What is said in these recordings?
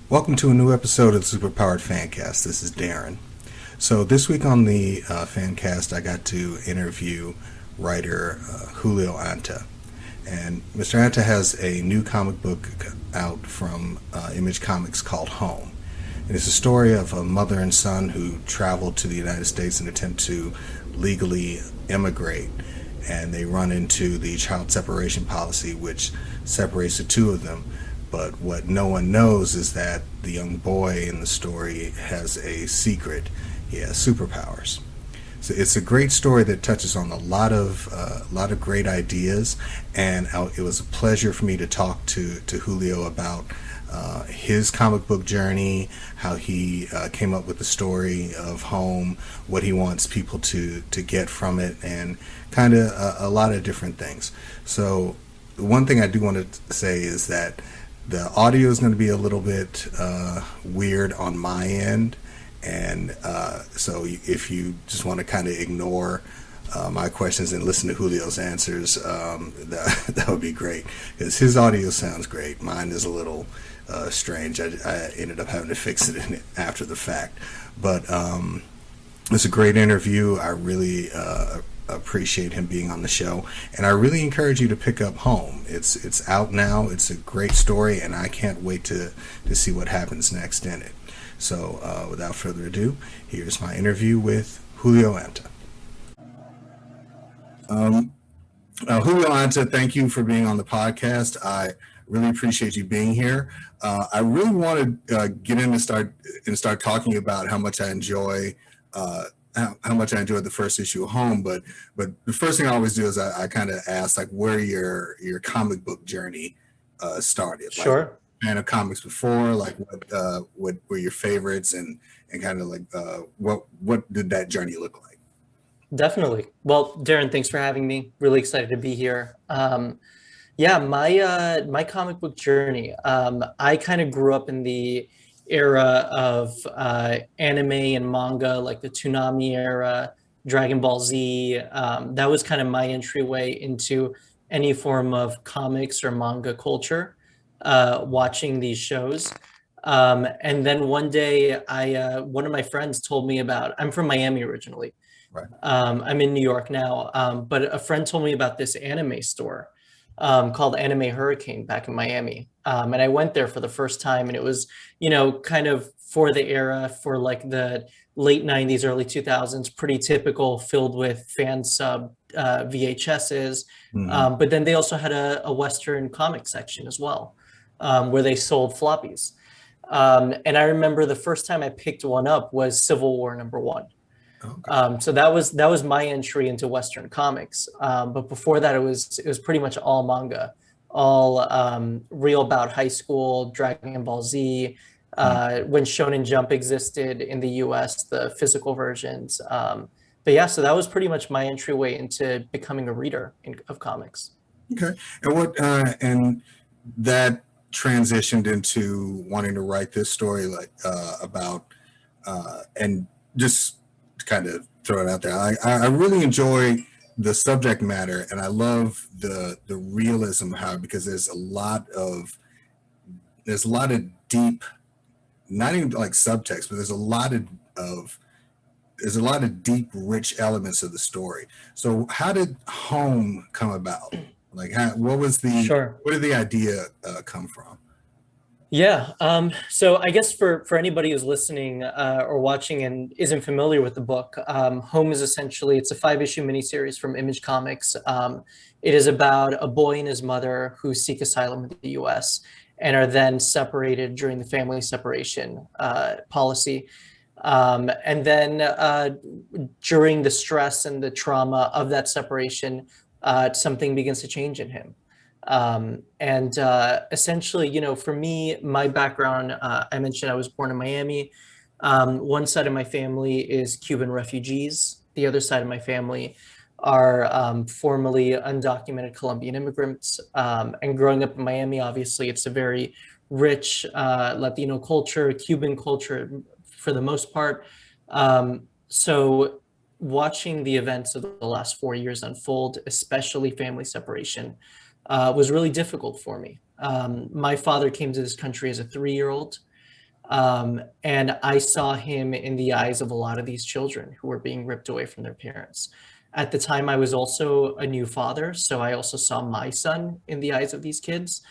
Welcome to a new episode of the Superpowered Fancast. This is Darren. So this week on the Fancast, I got to interview writer Julio Anta. And Mr. Anta has a new comic book out from Image Comics called Home. And it's a story of a mother and son who travel to the United States and attempt to legally immigrate. And they run into the child separation policy, which separates the two of them. But what no one knows is that the young boy in the story has a secret. He has superpowers. So it's a great story that touches on a lot of great ideas, and it was a pleasure for me to talk to Julio about his comic book journey, how he came up with the story of Home, what he wants people to get from it, and kind of a lot of different things. So the one thing I do want to say is that the audio is going to be a little bit weird on my end, and so if you just want to kind of ignore my questions and listen to Julio's answers, that would be great, because his audio sounds great. Mine is a little strange. I ended up having to fix it after the fact, but it's a great interview. I really appreciate him being on the show, and I really encourage you to pick up Home. It's out now. It's a great story, and I can't wait to see what happens next in it. So without further ado, here's my interview with Julio Anta. Julio Anta, thank you for being on the podcast. I really appreciate you being here. I really want to get in and start talking about how much I enjoy how much I enjoyed the first issue of Home, but the first thing I always do is I kind of ask, like, where your comic book journey started. Like, Sure. fan of comics before, like what were your favorites, and kind of like what did that journey look like? Definitely. Well, Darren, thanks for having me. Really excited to be here. Yeah, my comic book journey. I kind of grew up in the era of anime and manga, like the Toonami era, Dragon Ball Z. That was kind of my entryway into any form of comics or manga culture, watching these shows. And then one day, one of my friends told me about. I'm from Miami originally. Right. I'm in New York now, but a friend told me about this anime store called Anime Hurricane back in Miami. And I went there for the first time, and it was, kind of for the era, for like the late 90s, early 2000s, pretty typical, filled with fan sub VHSs. Hmm. But then they also had a Western comic section as well, where they sold floppies. And I remember the first time I picked one up was Civil War #1. Okay. So that was my entry into Western comics. But before that, it was pretty much all manga, all real about high school, Dragon Ball Z, Hmm. when Shonen Jump existed in the U.S., the physical versions. But yeah, so that was pretty much my entryway into becoming a reader of comics. Okay. And that transitioned into wanting to write this story, like about and just to kind of throw it out there. I really enjoy the subject matter, and I love the realism how, because there's a lot of deep, not even like subtext, but of there's a lot of deep, rich elements of the story. So how did Home come about? Like, Sure. where did the idea come from? Yeah. So I guess for anybody who's listening or watching and isn't familiar with the book, Home is essentially it's a 5-issue miniseries from Image Comics. It is about a boy and his mother who seek asylum in the U.S. and are then separated during the family separation policy. And then during the stress and the trauma of that separation, something begins to change in him. And essentially, for me, my background, I mentioned I was born in Miami. One side of my family is Cuban refugees. The other side of my family are formerly undocumented Colombian immigrants. And growing up in Miami, obviously, it's a very rich Latino culture, Cuban culture for the most part. So watching the events of the last 4 years unfold, especially family separation, was really difficult for me. My father came to this country as a 3-year-old. And I saw him in the eyes of a lot of these children who were being ripped away from their parents. At the time, I was also a new father, so I also saw my son in the eyes of these kids.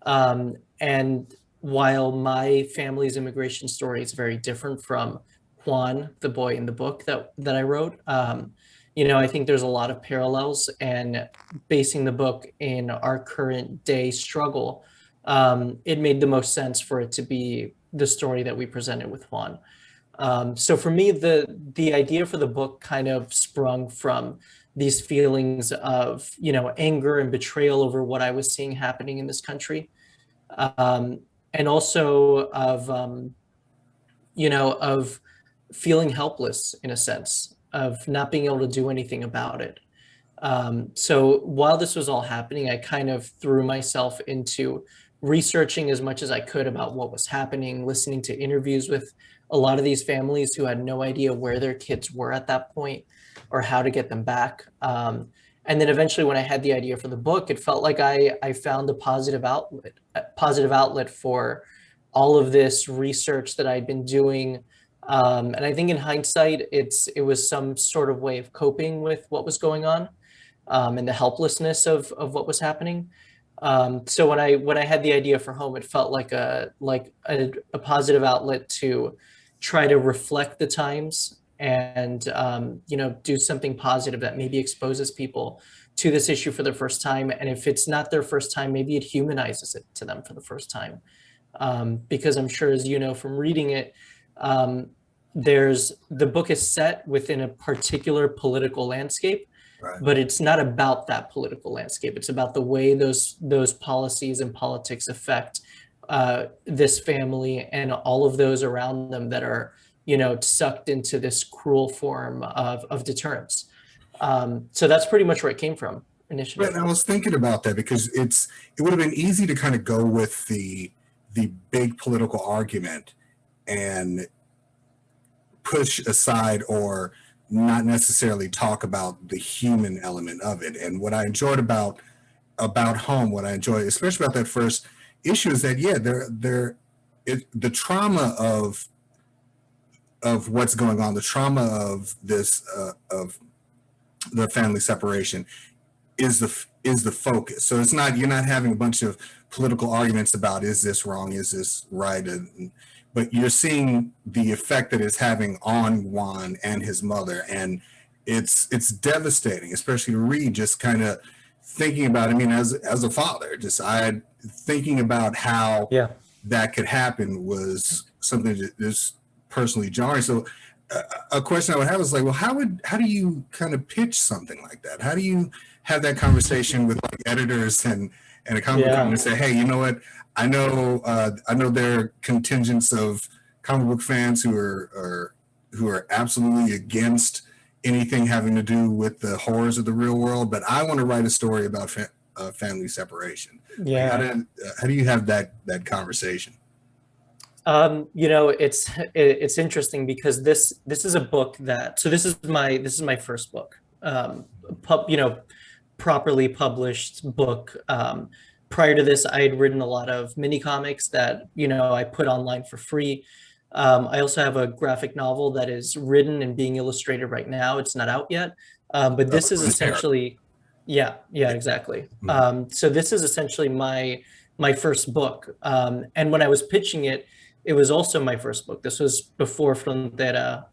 And while my family's immigration story is very different from Juan, the boy in the book that I wrote, I think there's a lot of parallels, and basing the book in our current day struggle, it made the most sense for it to be the story that we presented with Juan. So for me, the idea for the book kind of sprung from these feelings of, anger and betrayal over what I was seeing happening in this country, um, and also of feeling helpless in a sense, of not being able to do anything about it. So while this was all happening, I kind of threw myself into researching as much as I could about what was happening, listening to interviews with a lot of these families who had no idea where their kids were at that point or how to get them back. And then eventually, when I had the idea for the book, it felt like I found a positive outlet for all of this research that I'd been doing. And I think in hindsight, it was some sort of way of coping with what was going on, and the helplessness of what was happening. So when I had the idea for Home, it felt like a positive outlet to try to reflect the times and do something positive that maybe exposes people to this issue for the first time. And if it's not their first time, maybe it humanizes it to them for the first time. Because I'm sure, as you know from reading it, the book is set within a particular political landscape, Right. but it's not about that political landscape. It's about the way those policies and politics affect this family and all of those around them that are, sucked into this cruel form of deterrence. So that's pretty much where it came from initially. Right, and I was thinking about that because it would have been easy to kind of go with the big political argument and push aside or not necessarily talk about the human element of it. And what I enjoyed about Home, what I enjoyed, especially about that first issue, is that the trauma of what's going on, the trauma of this of the family separation is the focus. So it's not, you're not having a bunch of political arguments about, is this wrong, is this right, but you're seeing the effect that it's having on Juan and his mother, and it's devastating, especially to read. Just kind of thinking about, I mean, as a father, thinking about how Yeah. that could happen was something that is personally jarring. So a question I would have is like, well, how do you kind of pitch something like that? How do you have that conversation with like editors and a comic book company and say, hey, you know what? I know there are contingents of comic book fans who are absolutely against anything having to do with the horrors of the real world, but I want to write a story about family separation. Yeah. Like, how do you have that conversation? It's interesting because this is a book this is my first book, properly published book. Prior to this, I had written a lot of mini comics that, I put online for free. I also have a graphic novel that is written and being illustrated right now. It's not out yet. But this is essentially, yeah, exactly. So this is essentially my first book. And when I was pitching it, it was also my first book. This was before Frontera.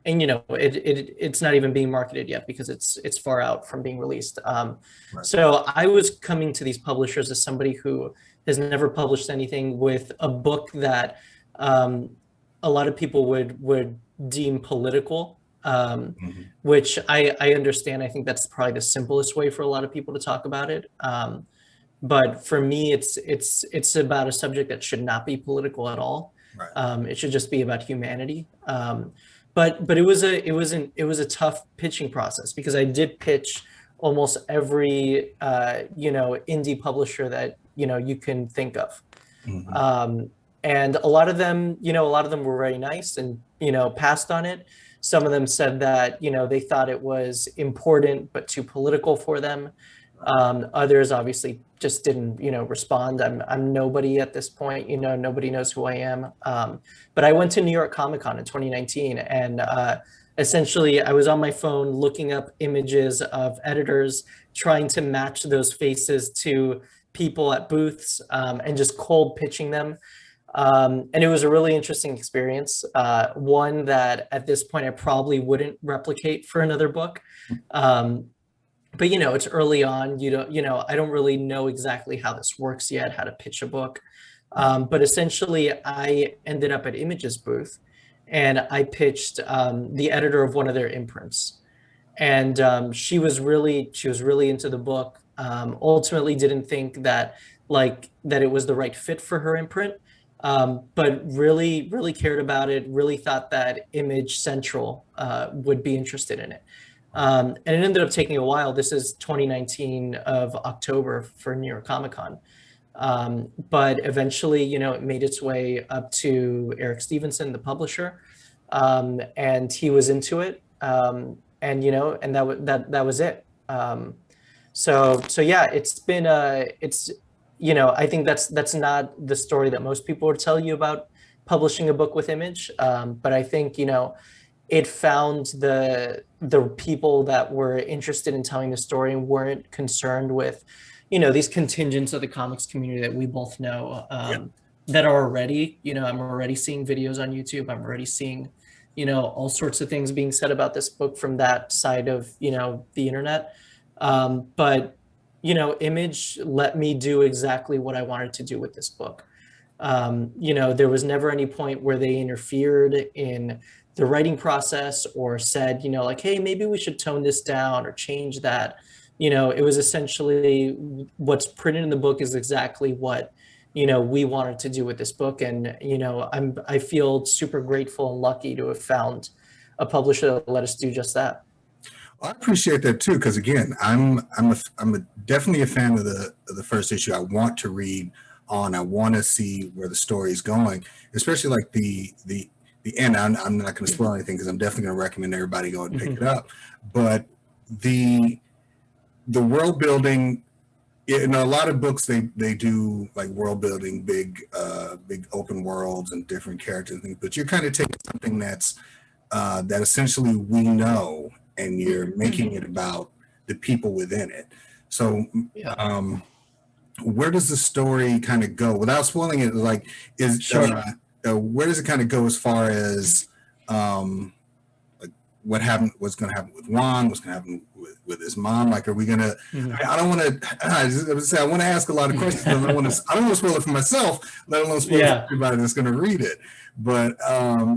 And it's not even being marketed yet because it's far out from being released. Right. So I was coming to these publishers as somebody who has never published anything, with a book that a lot of people would deem political, which I understand. I think that's probably the simplest way for a lot of people to talk about it. But for me, it's about a subject that should not be political at all. Right. It should just be about humanity. But it was a tough pitching process because I did pitch almost every indie publisher that you can think of. And a lot of them were very nice and passed on it. Some of them said that they thought it was important but too political for them. Others obviously just didn't, respond. I'm nobody at this point, nobody knows who I am. But I went to New York Comic Con in 2019, and essentially I was on my phone looking up images of editors, trying to match those faces to people at booths, and just cold pitching them. And it was a really interesting experience. One that at this point I probably wouldn't replicate for another book. But it's early on. I don't really know exactly how this works yet, how to pitch a book. But essentially, I ended up at Image's booth, and I pitched the editor of one of their imprints, and she was really into the book. Ultimately, didn't think that that it was the right fit for her imprint, but really cared about it. Really thought that Image Central would be interested in it. And it ended up taking a while. This is 2019 of October for New York Comic Con. But eventually, it made its way up to Eric Stevenson, the publisher, and he was into it. And that was it. So yeah, it's been I think that's not the story that most people would tell you about publishing a book with Image. But I think it found the people that were interested in telling the story and weren't concerned with, these contingents of the comics community that we both know, that are already, I'm already seeing videos on YouTube. I'm already seeing, all sorts of things being said about this book from that side of, the internet. But, Image let me do exactly what I wanted to do with this book. There was never any point where they interfered in the writing process or said, hey, maybe we should tone this down or change that. It was essentially what's printed in the book is exactly what, we wanted to do with this book. And, I feel super grateful and lucky to have found a publisher that let us do just that. Well, I appreciate that too, because again, definitely a fan of the first issue. I want to read on. I want to see where the story is going, especially like the end. I'm not going to spoil anything because I'm definitely going to recommend everybody go and pick it up. But the world building, in a lot of books they do like world building, big open worlds and different characters and things. But you're kind of taking something that's that essentially we know, and you're making it about the people within it. So where does the story kind of go without spoiling it? Like, where does it kind of go as far as like what's going to happen with Juan, what's going to happen with his mom? Like, are we going to, I don't want to, I want to ask a lot of questions. I don't want to spoil it for myself, let alone spoil it for everybody that's going to read it. But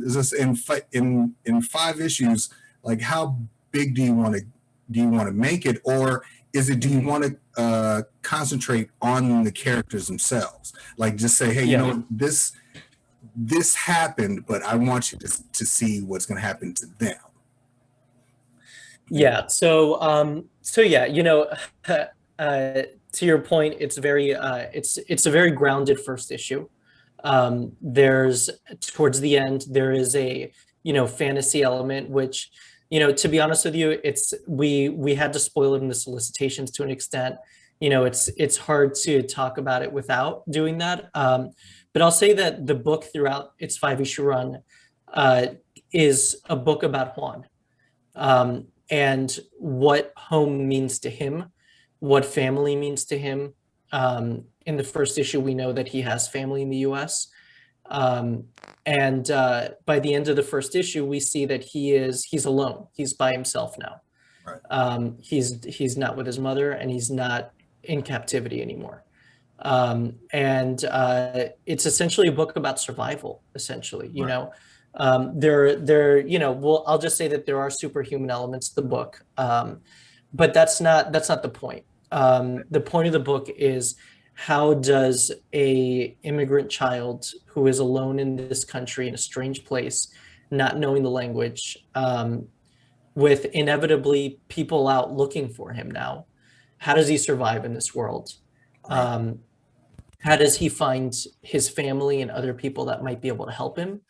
is this in 5 issues, like how big do you want to make it, or do you want to concentrate on the characters themselves? Like just say, hey, this happened, but I want you to see what's going to happen to them. Yeah. So to your point, it's a very grounded first issue. There's towards the end, there is a, fantasy element, which, to be honest with you, we had to spoil it in the solicitations to an extent. It's hard to talk about it without doing that. But I'll say that the book throughout its 5-issue run is a book about Juan, and what home means to him, what family means to him. In the first issue, we know that he has family in the U.S. And by the end of the first issue, we see that he's alone. He's by himself now. Right. He's not with his mother, and he's not in captivity anymore. And it's essentially a book about survival, essentially. Right. I'll just say that there are superhuman elements to the book, but that's not the point. The point of the book is, how does a immigrant child who is alone in this country in a strange place, not knowing the language, with inevitably people out looking for him now, how does he survive in this world? Right. How does he find his family and other people that might be able to help him?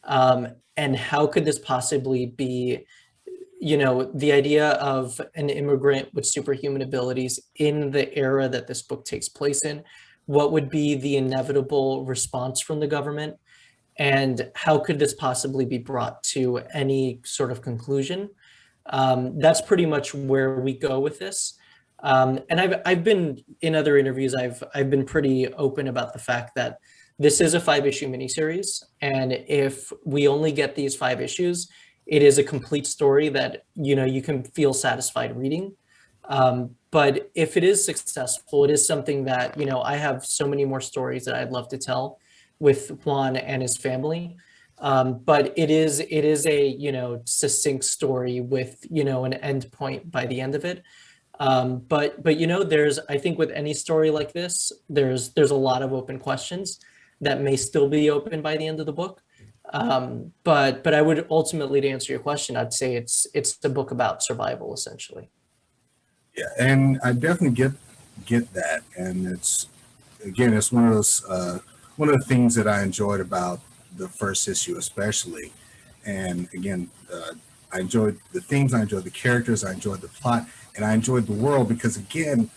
And how could this possibly be, the idea of an immigrant with superhuman abilities in the era that this book takes place in, what would be the inevitable response from the government, and how could this possibly be brought to any sort of conclusion? That's pretty much where we go with this. And I've been in other interviews, I've been pretty open about the fact that this is a 5-issue miniseries, and if we only get these 5 issues, it is a complete story that you can feel satisfied reading. But if it is successful, it is something that I have so many more stories that I'd love to tell with Juan and his family. But it is a succinct story with an end point by the end of it. But there's, I think with any story like this, there's a lot of open questions that may still be open by the end of the book. But I would ultimately, to answer your question, I'd say it's the book about survival, essentially. Yeah, and I definitely get that, and it's one of those one of the things that I enjoyed about the first issue, especially. And again, I enjoyed the themes, I enjoyed the characters, I enjoyed the plot, and I enjoyed the world because, again,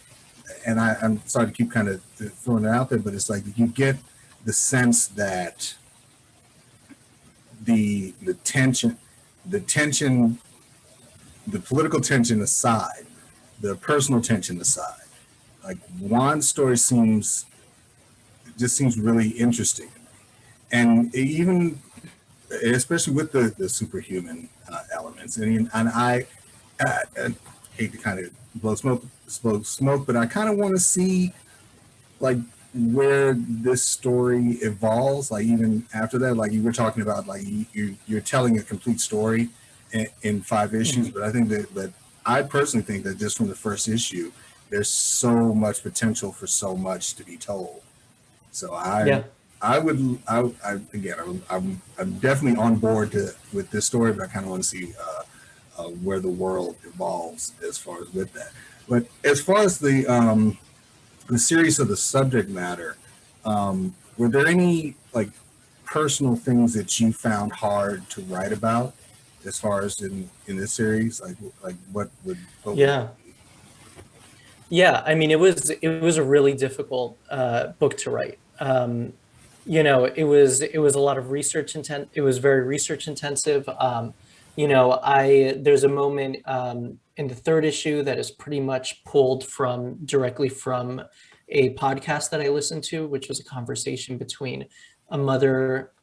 and I'm sorry to keep kind of throwing it out there, but it's like you get the sense that the tension, the political tension aside, the personal tension aside, like Juan's story seems really interesting, and even especially with the superhuman elements, and I hate to kind of blow smoke, but I kind of want to see like where this story evolves, like even after that, like you were talking about, like you're telling a complete story in 5 issues, but I think that I personally think that just from the first issue, there's so much potential for so much to be told. So I'm definitely on board with this story, but I kind of want to see where the world evolves as far as with that. But as far as the series of the subject matter, were there any like personal things that you found hard to write about as far as in this series? Like what would Yeah. Yeah, I mean, it was a really difficult book to write. It was a lot of research intent. It was very research intensive. There's a moment in the 3rd issue that is pretty much pulled directly from a podcast that I listened to, which was a conversation between a mother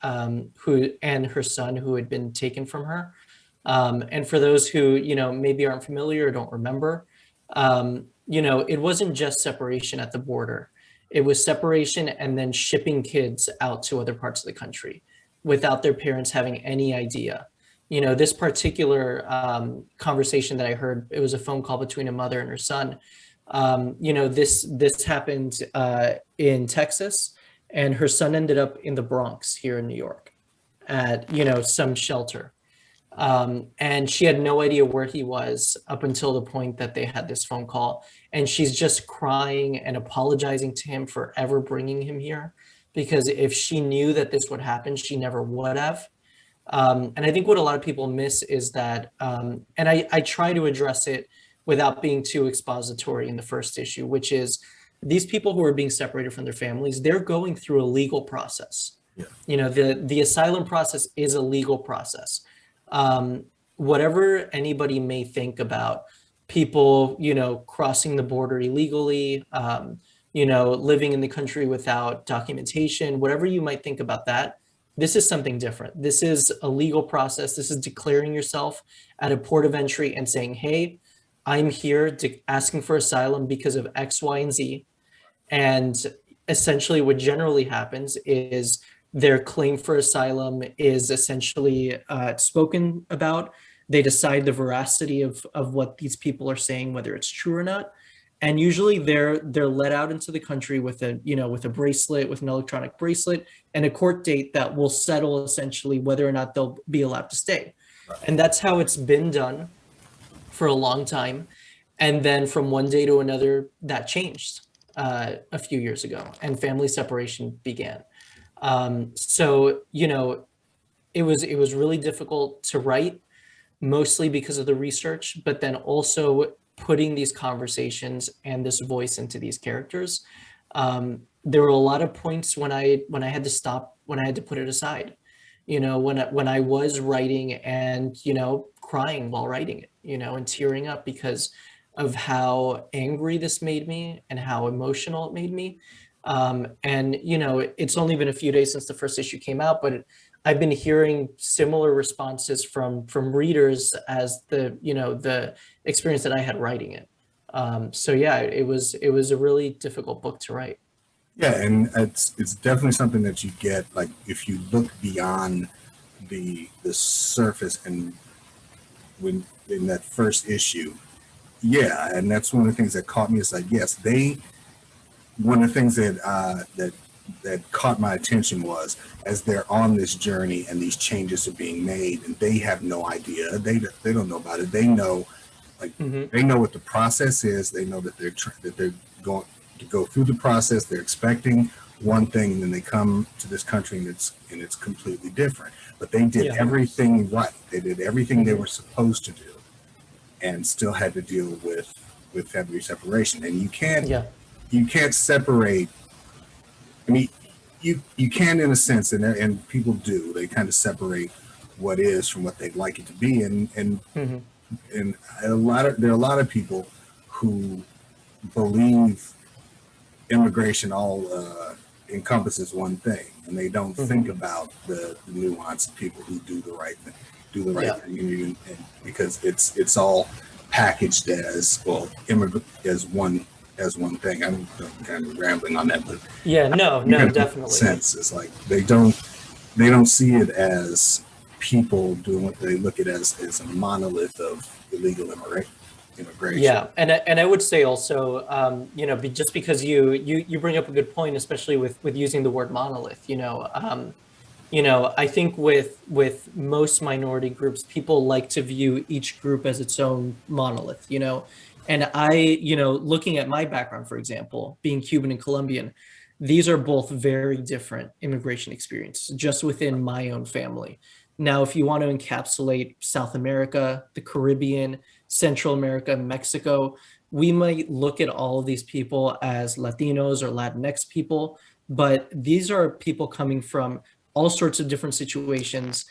who and her son who had been taken from her. And for those who maybe aren't familiar or don't remember, it wasn't just separation at the border. It was separation and then shipping kids out to other parts of the country without their parents having any idea. This particular conversation that I heard, it was a phone call between a mother and her son. This happened in Texas, and her son ended up in the Bronx here in New York at, some shelter. And she had no idea where he was up until the point that they had this phone call. And she's just crying and apologizing to him for ever bringing him here, because if she knew that this would happen, she never would have. And I think what a lot of people miss is that, and I try to address it without being too expository in the first issue, which is these people who are being separated from their families, they're going through a legal process. Yeah. The asylum process is a legal process. Whatever anybody may think about people, crossing the border illegally, living in the country without documentation, whatever you might think about that, this is something different. This is a legal process. This is declaring yourself at a port of entry and saying, hey, I'm here asking for asylum because of X, Y, and Z. And essentially what generally happens is their claim for asylum is essentially spoken about. They decide the veracity of what these people are saying, whether it's true or not. And usually they're let out into the country with a bracelet, with an electronic bracelet, and a court date that will settle essentially whether or not they'll be allowed to stay. And that's how it's been done for a long time. And then from one day to another, that changed a few years ago, and family separation began. So it was really difficult to write. mostly because of the research, but then also putting these conversations and this voice into these characters. There were a lot of points when I had to stop, when I had to put it aside, when I was writing and, crying while writing it, and tearing up because of how angry this made me and how emotional it made me. And it's only been a few days since the first issue came out, but I've been hearing similar responses from readers as the experience that I had writing it. So yeah, it was a really difficult book to write. Yeah, and it's definitely something that you get, like, if you look beyond the surface, and when in that first issue. Yeah, and that's one of the things that caught me. Is like, yes, one of the things that caught my attention was, as they're on this journey and these changes are being made, and they have no idea, they don't know about it. They know, like, they know what the process is. They know that they're going to go through the process. They're expecting one thing, and then they come to this country, and it's completely different. But they did everything right. They did everything they were supposed to do, and still had to deal with family separation. And you can't separate. I mean, you can, in a sense, and people do. They kind of separate what is from what they'd like it to be, and there are a lot of people who believe immigration all encompasses one thing, and they don't think about the nuance of people who do the right thing, and because it's all packaged as, well, immigrant as one thing. I'm kind of rambling on that, but no, definitely. Sense is like they don't see it as people doing what they look at as a monolith of illegal immigration. Yeah, and I would say also, just because you bring up a good point, especially with using the word monolith. I think with most minority groups, people like to view each group as its own monolith. And looking at my background, for example, being Cuban and Colombian, these are both very different immigration experiences just within my own family. Now, if you want to encapsulate South America, the Caribbean, Central America, Mexico, we might look at all of these people as Latinos or Latinx people, but these are people coming from all sorts of different situations,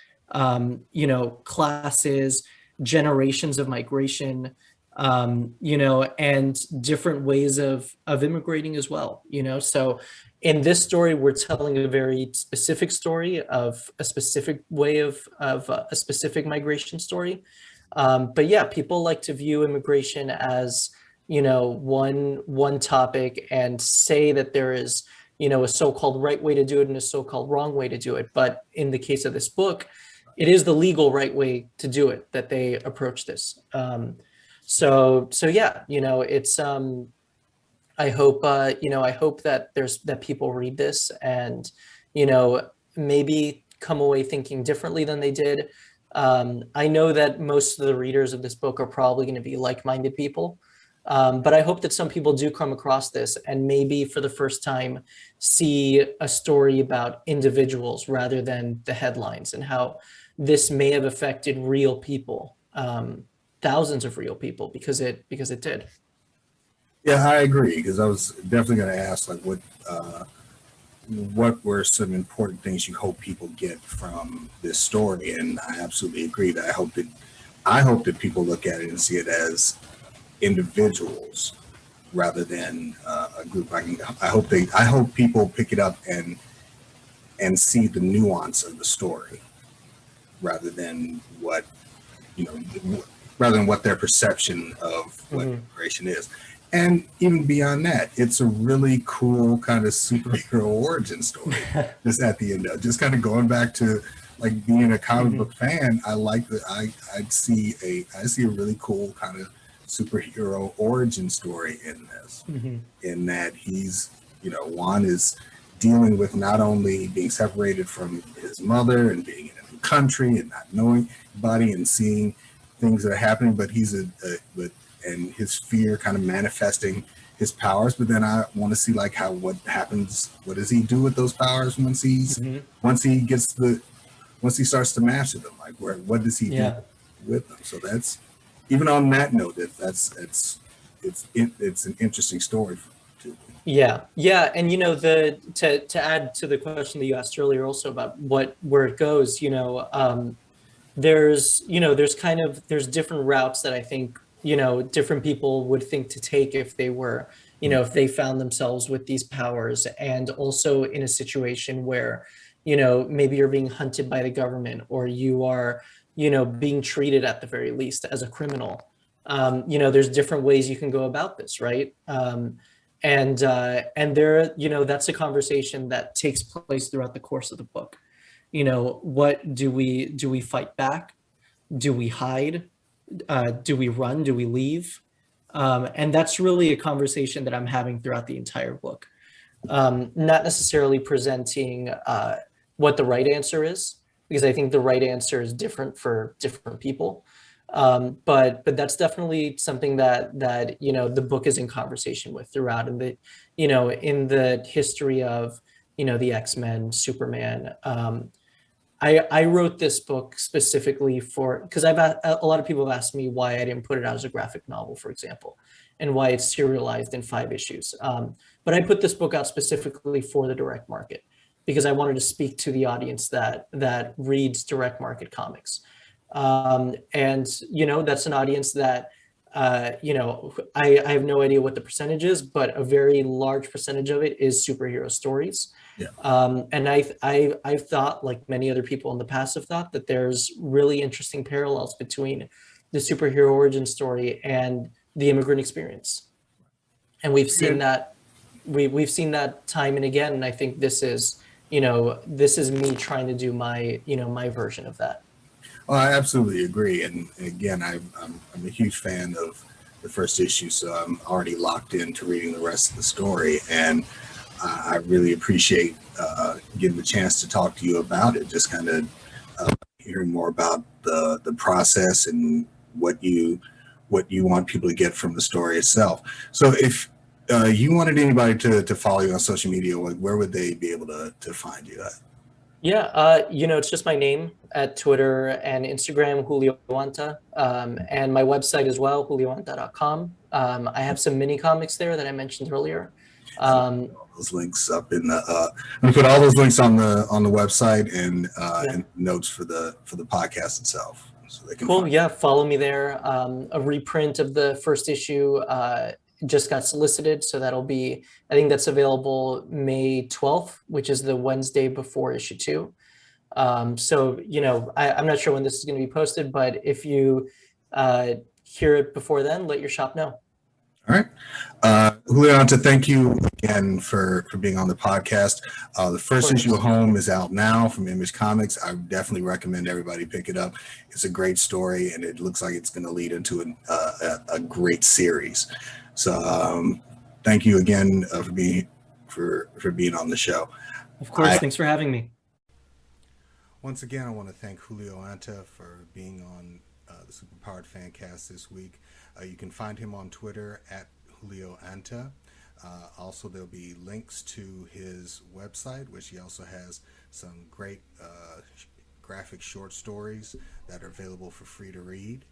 classes, generations of migration, and different ways of immigrating as well. So in this story, we're telling a very specific story of a specific way of a specific migration story. But yeah, people like to view immigration as, one topic, and say that there is, a so-called right way to do it and a so-called wrong way to do it. But in the case of this book, it is the legal right way to do it that they approach this. So yeah, it's I hope that people read this and, maybe come away thinking differently than they did. I know that most of the readers of this book are probably going to be like-minded people. But I hope that some people do come across this and maybe for the first time see a story about individuals rather than the headlines, and how this may have affected real people, thousands of real people, because it did. Yeah, I agree, because I was definitely going to ask, like, what were some important things you hope people get from this story, and I absolutely agree that I hope that people look at it and see it as individuals rather than a group. I hope people pick it up and see the nuance of the story rather than what their perception of what immigration is. And even beyond that, it's a really cool kind of superhero origin story. Just at the end, just kind of going back to, like, being a comic book fan, I like that. I see a really cool kind of superhero origin story in this. In that he's, Juan is dealing with not only being separated from his mother and being in a new country and not knowing anybody and seeing things that are happening, but he's and his fear kind of manifesting his powers. But then I want to see, like, what happens. What does he do with those powers once he starts to master them? Like, what does he do? with them. So that's, even on that note, it's an interesting story too. Yeah, and the to add to the question that you asked earlier, also about where it goes. There's different routes that I think different people would think to take if they were if they found themselves with these powers, and also in a situation where maybe you're being hunted by the government, or you are being treated at the very least as a criminal. There's different ways you can go about this, right? And there, that's a conversation that takes place throughout the course of the book. What do we fight back? Do we hide? Do we run? Do we leave? And that's really a conversation that I'm having throughout the entire book. Not necessarily presenting what the right answer is, because I think the right answer is different for different people. But that's definitely something that the book is in conversation with throughout, and that in the history of the X-Men, Superman. I wrote this book specifically because a lot of people have asked me why I didn't put it out as a graphic novel, for example, and why it's serialized in 5 issues. But I put this book out specifically for the direct market, because I wanted to speak to the audience that reads direct market comics. And that's an audience that I have no idea what the percentage is, but a very large percentage of it is superhero stories. Yeah. And I've thought, like many other people in the past have thought, that there's really interesting parallels between the superhero origin story and the immigrant experience. And we've seen that we've seen that time and again. And I think this is me trying to do my version of that. Well, I absolutely agree, and again, I'm a huge fan of the first issue, so I'm already locked into reading the rest of the story, and I really appreciate getting the chance to talk to you about it. Just kind of hearing more about the process and what you want people to get from the story itself. So, if you wanted anybody to follow you on social media, where would they be able to find you at? Yeah, it's just my name at Twitter and Instagram, Julio Anta, and my website as well, julioanta.com. I have some mini comics there that I mentioned earlier. All those links up in the. I'm gonna put all those links on the website and notes for the podcast itself, so they can. Cool. Yeah, follow me there. A reprint of the first issue just got solicited, so I think that's available May 12th, which is the Wednesday before issue 2. So I'm not sure when this is going to be posted, but if you hear it before then, let your shop know. All right. Julio Anta, thank you again for being on the podcast. The first issue of Home is out now from Image Comics. I definitely recommend everybody pick it up. It's a great story, and it looks like it's going to lead into a great series. So thank you again for being on the show. Of course. Thanks for having me. Once again, I want to thank Julio Anta for being on the Superpowered Fancast this week. You can find him on Twitter at Julio Anta. Also, there'll be links to his website, which he also has some great graphic short stories that are available for free to read.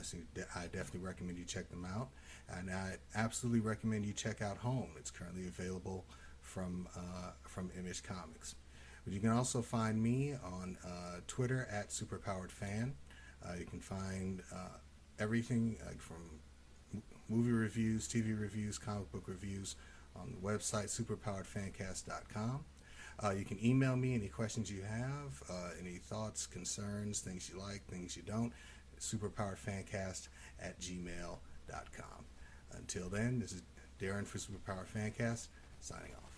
So I definitely recommend you check them out. And I absolutely recommend you check out Home. It's currently available from Image Comics. But you can also find me on Twitter at superpoweredfan. You can find everything from movie reviews, TV reviews, comic book reviews on the website superpoweredfancast.com. You can email me any questions you have, any thoughts, concerns, things you like, things you don't, superpoweredfancast@gmail.com. Until then, this is Darren for Superpowered Fancast, signing off.